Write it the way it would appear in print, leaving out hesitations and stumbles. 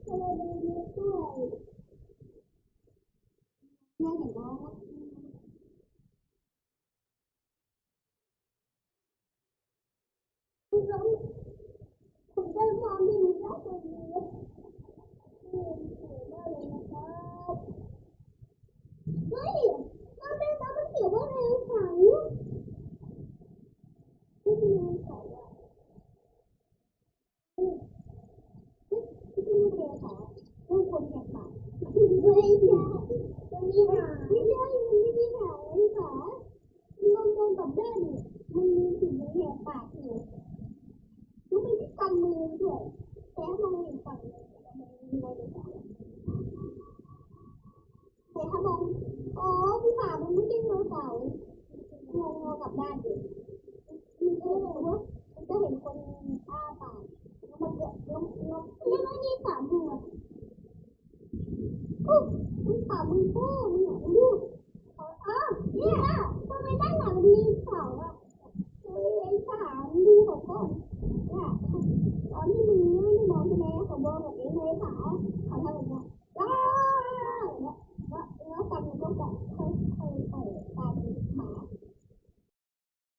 อะไรดูเยอะด้วยแม่เห็นว่าเราผมได้มองดูแล้วตัวนี้สวยมากเลยนะครับเฮ้ยเราได้รับมันเขียนว่าอะไรฝังที่มันใส่อะที่มันเรียนค่ะต้องคนแก่ปากไม่ใช่มันมีหางไม่ใช่มันไม่มีหางเลยค่ะลองกับด้านมันมีสิ่งแหกปากอยู่แล้วมันก็กำมือด้วยแต่มองเห็นฝั่งเลยแต่มันมีอะไรเลยค่ะแต่ถ้ามองอ๋อพี่ขามันไม่ใช่เงาเสาลองกับด้านดิมันก็เลยว่ามันจะเห็นคนอ้าปากแล้วมันเกิดแล้วมันมีสามหัวอุ๊บมันสามมือโป้เนี่ยดูอ๋อเนี่ยทำไมด้านหลังมีเสาอ่ะไอ้ขาดูของก่อน